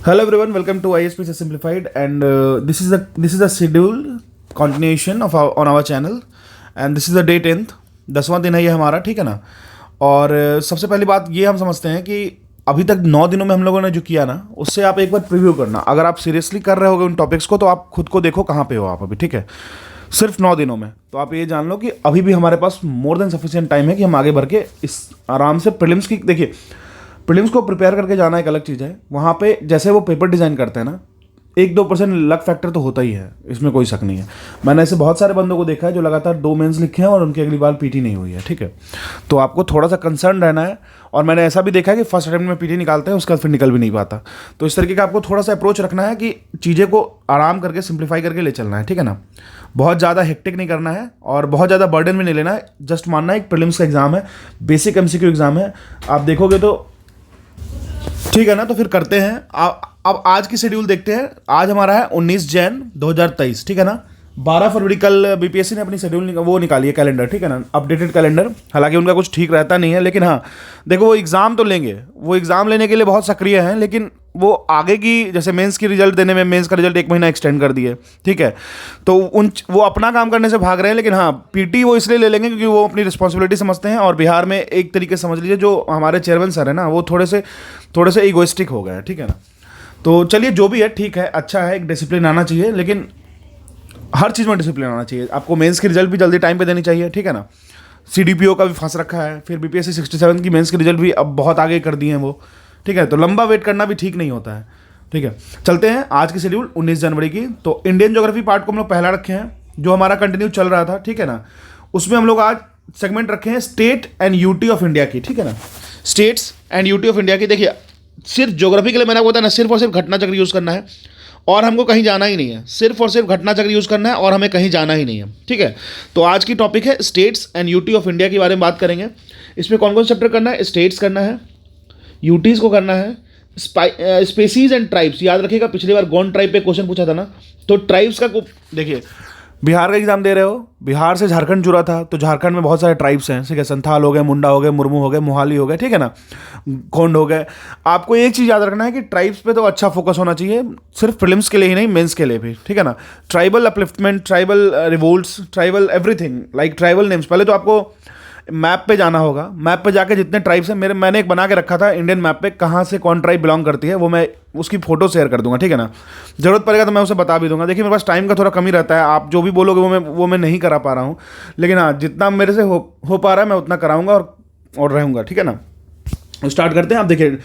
Hello everyone, welcome to ISPC Simplified, and this is a schedule continuation of on our channel, and this is the day 10th 10वां दिन है ये हमारा, ठीक है ना। और सबसे पहली बात ये हम समझते हैं कि अभी तक 9 दिनों में हम लोगों ने जो किया ना, उससे आप एक बार प्रीव्यू करना। अगर आप सीरियसली कर रहे होगे उन टॉपिक्स को, तो आप खुद को देखो कहाँ पे हो आप अभी, ठीक है। सिर्फ 9 दिनों में तो आप ये जान लो कि अभी भी हमारे पास मोर देन सफिशिएंट टाइम है कि हम आगे बढ़ के इस आराम से प्रीलिम्स की, देखिए प्रीलिम्स को प्रिपेयर करके जाना एक अलग चीज़ है। वहाँ पे जैसे वो पेपर डिज़ाइन करते हैं ना, 1-2% लक फैक्टर तो होता ही है, इसमें कोई शक नहीं है। मैंने ऐसे बहुत सारे बंदों को देखा है जो लगातार 2 मेंस लिखे हैं और उनकी अगली बार पीटी नहीं हुई है, ठीक है। तो आपको थोड़ा सा कंसर्न रहना है। और मैंने ऐसा भी देखा है कि फर्स्ट अटेम्प्ट में पीटी निकालते हैं, उसके बाद फिर निकल भी नहीं पाता। तो इस तरीके का आपको थोड़ा सा अप्रोच रखना है कि चीज़ें को आराम करके सिंप्लीफाई करके ले चलना है, ठीक है ना। बहुत ज़्यादा हेक्टिक नहीं करना है और बहुत ज़्यादा बर्डन भी नहीं लेना है। जस्ट मानना है एक प्रीलिम्स का एग्जाम है, बेसिक MCQ एग्जाम है। आप देखोगे तो ठीक है ना। तो फिर करते हैं अब आज की शेड्यूल देखते हैं। आज हमारा है 19 जैन 2023, ठीक है ना। 12 फरवरी कल BPSC ने अपनी शेड्यूल वो निकाली है, कैलेंडर, ठीक है ना, अपडेटेड कैलेंडर। हालांकि उनका कुछ ठीक रहता नहीं है, लेकिन हाँ देखो वो एग्ज़ाम तो लेंगे, वो एग्ज़ाम लेने के लिए बहुत सक्रिय हैं, लेकिन वो आगे की जैसे मेंस की रिजल्ट देने में, मेंस का रिजल्ट 1 महीना एक्सटेंड कर दिए, ठीक है। तो वो अपना काम करने से भाग रहे हैं, लेकिन हाँ PT वो इसलिए ले लेंगे क्योंकि वो अपनी रिस्पॉन्सिबिलिटी समझते हैं। और बिहार में एक तरीके से समझ लीजिए जो हमारे चेयरमैन सर है ना, वो थोड़े से ईगोइस्टिक हो गए हैं, ठीक है ना। तो चलिए जो भी है ठीक है, अच्छा है, एक डिसिप्लिन आना चाहिए, लेकिन हर चीज़ में डिसिप्लिन आना चाहिए। आपको मेंस की रिजल्ट भी जल्दी टाइम पे देनी चाहिए, ठीक है ना। CDPO का भी फंस रखा है, फिर BPSC 67 की मेंस की रिजल्ट भी अब बहुत आगे कर दिए हैं वो, ठीक है। तो लंबा वेट करना भी ठीक नहीं होता है, ठीक है। चलते हैं आज की शेड्यूल 19 जनवरी की। तो इंडियन ज्योग्राफी पार्ट को हम लोग पहला रखे हैं, जो हमारा कंटिन्यू चल रहा था, ठीक है ना। उसमें हम लोग आज सेगमेंट रखे हैं state and UT of India की, ठीक है ना। States and UT of India की। देखिए सिर्फ ज्योग्राफी के लिए मैंने आपको बताया ना, सिर्फ और सिर्फ घटना चक्र यूज़ करना है और हमको कहीं जाना ही नहीं है। सिर्फ और सिर्फ घटना चक्र यूज़ करना है और हमें कहीं जाना ही नहीं है, ठीक है। तो आज की टॉपिक है states and UT of India के बारे में बात करेंगे। इसमें कौन कौन चैप्टर करना है? स्टेट्स करना है, UTs को करना है, स्पेसीज एंड ट्राइब्स। याद रखिएगा पिछली बार गौंड ट्राइब पे क्वेश्चन पूछा था ना, तो ट्राइब्स का देखिए बिहार का एग्जाम दे रहे हो, बिहार से झारखंड जुड़ा था, तो झारखंड में बहुत सारे ट्राइब्स हैं, ठीक है। संथाल हो गए, मुंडा हो गए, मुर्मू हो गए, मोहाली हो गए, ठीक है ना, गोंड हो गए। आपको एक चीज़ याद रखना है कि ट्राइब्स पे तो अच्छा फोकस होना चाहिए, सिर्फ प्रीलिम्स के लिए ही नहीं, मेंस के लिए भी, ठीक है ना। Tribal upliftment, tribal revolts, tribal everything, like tribal names. पहले तो आपको मैप पे जाना होगा, मैप पे जाके जितने ट्राइब्स हैं, मैंने एक बना के रखा था इंडियन मैप पे, कहाँ से कौन ट्राइब बिलोंग करती है, वो मैं उसकी फोटो शेयर कर दूंगा, ठीक है ना। जरूरत पड़ेगा तो मैं उसे बता भी दूंगा। देखिए मेरे पास टाइम का थोड़ा कमी रहता है, आप जो भी बोलोगे वो मैं नहीं करा पा रहा हूँ, लेकिन हाँ जितना मेरे से हो पा रहा है मैं उतना कराऊंगा और रहूँगा, ठीक है ना। स्टार्ट करते हैं। आप देखिए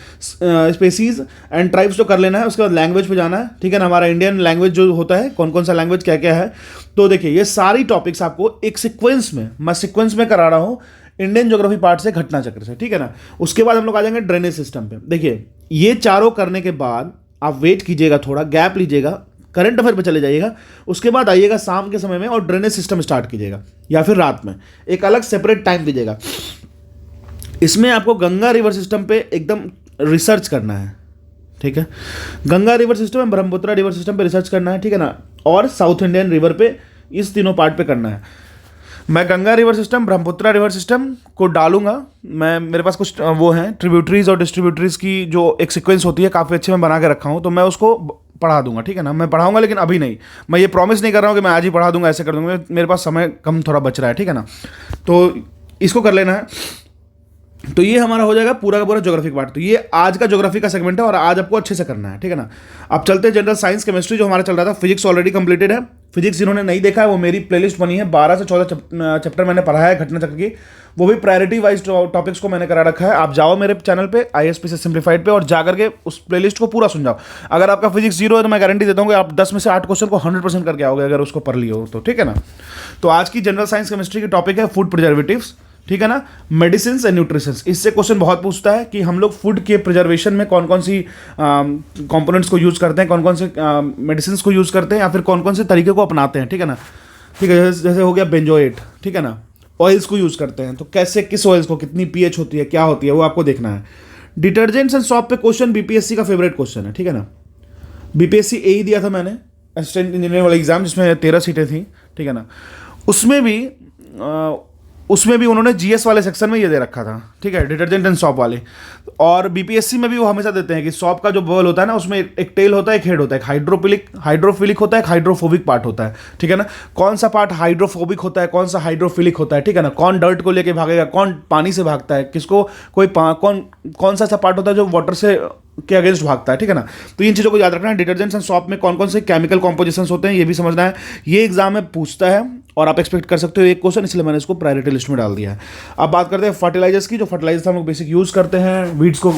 स्पेसीज एंड ट्राइब्स तो कर लेना है, उसके बाद लैंग्वेज पे जाना है, ठीक है ना। हमारा इंडियन लैंग्वेज जो होता है, कौन कौन सा लैंग्वेज क्या क्या है, तो देखिए ये सारी टॉपिक्स आपको एक सीक्वेंस में, मैं सीक्वेंस में करा रहा हूँ, इंडियन ज्योग्राफी पार्ट से, घटना चक्र से, ठीक है ना। उसके बाद हम लोग आ जाएंगे ड्रेनेज सिस्टम पे। देखिए ये चारों करने के बाद आप वेट कीजिएगा, थोड़ा गैप लीजिएगा, करंट अफेयर पे चले जाइएगा, उसके बाद आइएगा शाम के समय में और ड्रेनेज सिस्टम स्टार्ट कीजिएगा, या फिर रात में एक अलग सेपरेट टाइम दीजिएगा। इसमें आपको गंगा रिवर सिस्टम पे एकदम रिसर्च करना है, ठीक है। Ganga river system and Brahmaputra river system पे रिसर्च करना है, ठीक है ना। और साउथ इंडियन रिवर पे, इस तीनों पार्ट पे करना है। मैं Ganga river system, Brahmaputra river system को डालूंगा। मेरे पास कुछ वो हैं ट्रिब्यूटरीज और डिस्ट्रीब्यूटरीज की जो एक सीक्वेंस होती है, काफ़ी अच्छे मैं बना के रखा हूँ, तो मैं उसको पढ़ा दूंगा, ठीक है ना। मैं पढ़ाऊंगा, लेकिन अभी नहीं, मैं ये प्रॉमिस नहीं कर रहा हूँ कि मैं आज ही पढ़ा दूंगा, ऐसे कर दूंगा, मेरे पास समय कम थोड़ा बच रहा है, ठीक है ना। तो इसको कर लेना है। तो ये हमारा हो जाएगा पूरा का पूरा ज्योग्राफी पार्ट। तो ये आज का ज्योग्राफी का सेगमेंट है और आज आपको अच्छे से करना है, ठीक है ना। अब चलते हैं जनरल साइंस, केमिस्ट्री जो हमारा चल रहा था। फिजिक्स ऑलरेडी कंप्लीटेड है। फिजिक्स जिन्होंने नहीं देखा है वो मेरी प्लेलिस्ट बनी है, 12 से 14 चैप्टर मैंने पढ़ाया है घटना चक्र की, वो भी प्रायोरिटी वाइज टॉपिक्स को मैंने करा रखा है। आप जाओ मेरे चैनल पे ISPC सिंप्लीफाइड पे और जाकर के उस प्लेलिस्ट को पूरा सुन जाओ। अगर आपका फिजिक्स 0 है तो मैं गारंटी देता हूँ कि आप 10 में से 8 क्वेश्चन को 100% करके आओगे, अगर उसको पढ़ लियो तो, ठीक है ना। तो आज की जनरल साइंस केमिस्ट्री की टॉपिक है फूड प्रिजर्वेटिव्स, ठीक है ना, मेडिसिन एंड न्यूट्रिशंस। इससे क्वेश्चन बहुत पूछता है कि हम लोग फूड के प्रिजर्वेशन में कौन कौन सी कंपोनेंट्स को यूज़ करते हैं, कौन कौन से मेडिसिन को यूज़ करते हैं, या फिर कौन कौन से तरीके को अपनाते हैं, ठीक है ना। ठीक है, जैसे हो गया बेंजोएट, ठीक है ना। ऑयल्स को यूज़ करते हैं, तो कैसे, किस ऑयल्स को कितनी pH होती है, क्या होती है, वो आपको देखना है। डिटर्जेंट्स एंड सॉप पे क्वेश्चन BPSC का फेवरेट क्वेश्चन है, ठीक है ना। BPSC A ही दिया था मैंने, असिस्टेंट इंजीनियर वाला एग्जाम, जिसमें 13 सीटें थी, ठीक है ना। उसमें भी उसमें भी उन्होंने जीएस वाले सेक्शन में ये दे रखा था, ठीक है, डिटर्जेंट एंड सॉप वाले। और बीपीएससी में भी वो हमेशा देते हैं कि सॉप का जो बबल होता है ना, उसमें एक टेल होता है, एक हेड होता है, एक हाइड्रोफिलिक होता है, एक हाइड्रोफोबिक पार्ट होता है, ठीक है ना। कौन सा पार्ट हाइड्रोफोबिक होता है, कौन सा हाइड्रोफिलिक होता है, ठीक है ना। कौन डर्ट को लेके भागेगा, कौन पानी से भागता है, किसको कौन सा ऐसा पार्ट होता है जो वाटर से के अगेंस्ट भागता है, ठीक है ना। तो इन चीज़ों को याद रखना है। डिटर्जेंट्स एंड सॉप में कौन कौन से केमिकल कॉम्पोजिशंस होते हैं ये भी समझना है। ये एग्जाम में पूछता है और आप एक्सपेक्ट कर सकते हो एक क्वेश्चन, इसलिए मैंने इसको प्रायोरिटी लिस्ट में डाल दिया है। अब बात करते हैं फर्टिलाइजर्स की। जो फर्टिलाइजर्स हम लोग बेसिक यूज़ करते हैं वीड्स को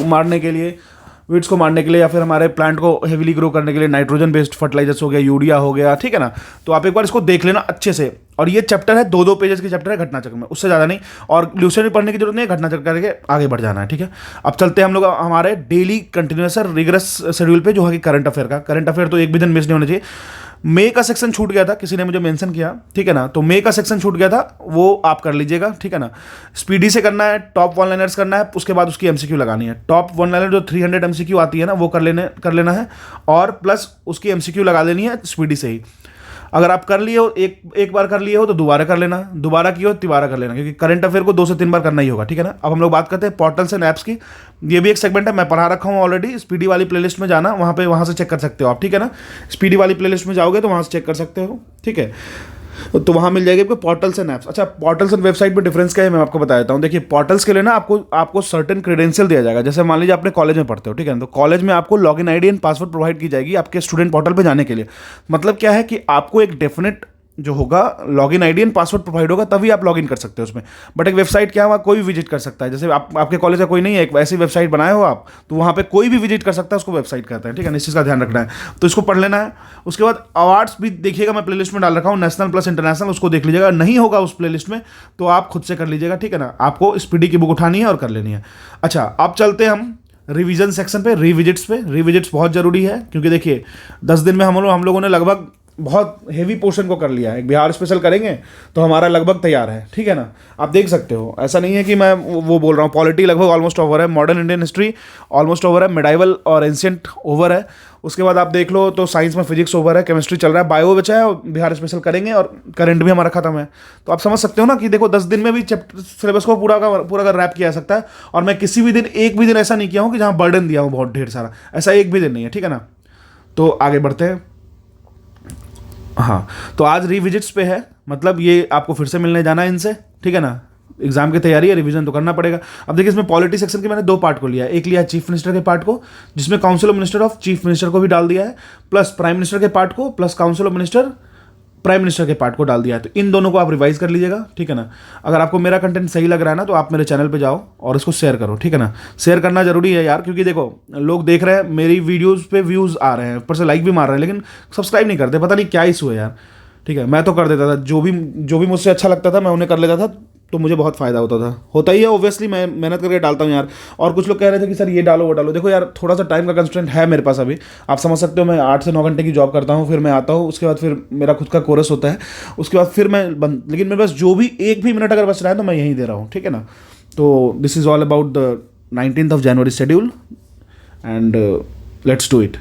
मारने के लिए या फिर हमारे प्लांट को हेवीली ग्रो करने के लिए, नाइट्रोजन बेस्ड फर्टिलाइजर्स हो गया, यूरिया हो गया, ठीक है ना। तो आप एक बार इसको देख लेना अच्छे से। और ये चैप्टर है 2-2 पेजेस की चैप्टर है घटना चक्र में, उससे ज़्यादा नहीं। और ल्यूसेंट भी पढ़ने की जरूरत नहीं है, घटना चक्र करके आगे बढ़ जाना है, ठीक है। अब चलते हैं हम लोग हमारे डेली कंटिन्यूस रिगरस शेड्यूल पे, जो है कि करंट अफेयर का। करंट अफेयर तो एक भी दिन मिस नहीं होना चाहिए। मे का सेक्शन छूट गया था, किसी ने मुझे मेंशन किया, ठीक है ना। तो मे का सेक्शन छूट गया था, वो आप कर लीजिएगा, ठीक है ना। स्पीडी से करना है, टॉप 1 लाइनर्स करना है, उसके बाद उसकी एमसीक्यू लगानी है। टॉप 1 लाइनर जो 300 एमसीक्यू आती है ना, वो कर लेना है, और प्लस उसकी एमसीक्यू लगा देनी है स्पीडी से ही। अगर आप कर लिए हो, एक बार कर लिए हो तो दोबारा कर लेना, दोबारा की हो तिबारा कर लेना, क्योंकि करंट अफेयर को 2 से 3 बार करना ही होगा, ठीक है ना। अब हम लोग बात करते हैं पोर्टल्स एंड ऐप्स की। ये भी एक सेगमेंट है, मैं पढ़ा रखा हूँ ऑलरेडी। स्पीडी वाली प्लेलिस्ट में जाना, वहाँ से चेक कर सकते हो आप, ठीक है ना। स्पीडी वाली प्लेलिस्ट में जाओगे तो वहाँ से चेक कर सकते हो, ठीक है। तो वहाँ मिल जाएगी आपको पोर्टल्स एंड ऐप्स। अच्छा, पोर्टल्स एंड वेबसाइट में डिफरेंस क्या है मैं आपको बता देता हूँ। देखिए, पोर्टल्स के लिए ना आपको सर्टेन क्रेडेंशियल दिया जाएगा। जैसे मान लीजिए आपने कॉलेज में पढ़ते हो, ठीक है ना, तो कॉलेज में आपको login ID and password provide की जाएगी आपके स्टूडेंट पोर्टल पे जाने के लिए। मतलब क्या है कि आपको एक डेफिनेट जो होगा login ID and password provide होगा, तभी आप लॉगिन कर सकते हो उसमें। बट एक वेबसाइट क्या है, वहाँ कोई भी विजिट कर सकता है। जैसे आपके कॉलेज का कोई नहीं है, एक ऐसी वेबसाइट बनाए हो आप, तो वहाँ पे कोई भी विजिट कर सकता है, उसको वेबसाइट कहते हैं, ठीक है। इस चीज़ का ध्यान रखना है, तो इसको पढ़ लेना है। उसके बाद अवार्ड्स भी देखिएगा, मैं प्लेलिस्ट में डाल रखा हूँ, नेशनल प्लस इंटरनेशनल, उसको देख लीजिएगा। नहीं होगा उस प्लेलिस्ट में तो आप खुद से कर लीजिएगा, ठीक है ना। आपको स्पीडी की बुक उठानी है और कर लेनी है। अच्छा, अब चलते हैं हम रिवीजन सेक्शन पे, रिविजिट्स पे। रिविजिट्स बहुत जरूरी है, क्योंकि देखिए 10 दिन में हम लोगों ने लगभग बहुत हेवी पोर्शन को कर लिया है। एक बिहार स्पेशल करेंगे तो हमारा लगभग तैयार है, ठीक है ना। आप देख सकते हो, ऐसा नहीं है कि मैं वो बोल रहा हूँ। पॉलिटी लगभग ऑलमोस्ट ओवर है, modern Indian history almost over है, मिडाइवल और एंशिएंट ओवर है। उसके बाद आप देख लो तो साइंस में फिजिक्स ओवर है, केमिस्ट्री चल रहा है, बायो बचा है, और बिहार स्पेशल करेंगे, और करंट भी हमारा खत्म है। तो आप समझ सकते हो ना कि देखो 10 दिन में भी चैप्टर सिलेबस को पूरा का रैप किया जा सकता है। और मैं किसी भी दिन एक भी दिन ऐसा नहीं किया हूँ कि जहाँ बर्डन दिया हूँ बहुत ढेर सारा, ऐसा एक भी दिन नहीं है, ठीक है ना। तो आगे बढ़ते हैं। हाँ, तो आज रिविजिट्स पे है, मतलब ये आपको फिर से मिलने जाना है इनसे, ठीक है ना। एग्जाम की तैयारी है, रिवीजन तो करना पड़ेगा। अब देखिए, इसमें पॉलिटी सेक्शन के मैंने 2 पार्ट को लिया है। एक लिया चीफ मिनिस्टर के पार्ट को, जिसमें council of minister of chief minister को भी डाल दिया है, प्लस प्राइम मिनिस्टर के पार्ट को, plus council of minister prime minister के पार्ट को डाल दिया है। तो इन दोनों को आप रिवाइज कर लीजिएगा, ठीक है ना। अगर आपको मेरा कंटेंट सही लग रहा है ना, तो आप मेरे चैनल पे जाओ और इसको शेयर करो, ठीक है ना। शेयर करना जरूरी है यार, क्योंकि देखो लोग देख रहे हैं, मेरी वीडियोस पे व्यूज़ आ रहे हैं, ऊपर से लाइक भी मार रहे हैं, लेकिन सब्सक्राइब नहीं करते, पता नहीं क्या इशू है यार, ठीक है। मैं तो कर देता था, जो भी मुझसे अच्छा लगता था मैं उन्हें कर लेता था, तो मुझे बहुत फ़ायदा होता ही है। ऑब्वियसली मैं मेहनत करके डालता हूँ यार। और कुछ लोग कह रहे थे कि सर ये डालो वो डालो, देखो यार थोड़ा सा टाइम का कंस्ट्रेंट है मेरे पास अभी। आप समझ सकते हो, मैं 8 से 9 घंटे की जॉब करता हूँ, फिर मैं आता हूँ, उसके बाद फिर मेरा खुद का कोर्स होता है, उसके बाद फिर मैं लेकिन मेरे पास जो भी 1 भी मिनट अगर बच रहा है तो मैं यहीं दे रहा हूँ, ठीक है ना। तो this is all about the 19th of January schedule, and let's do it.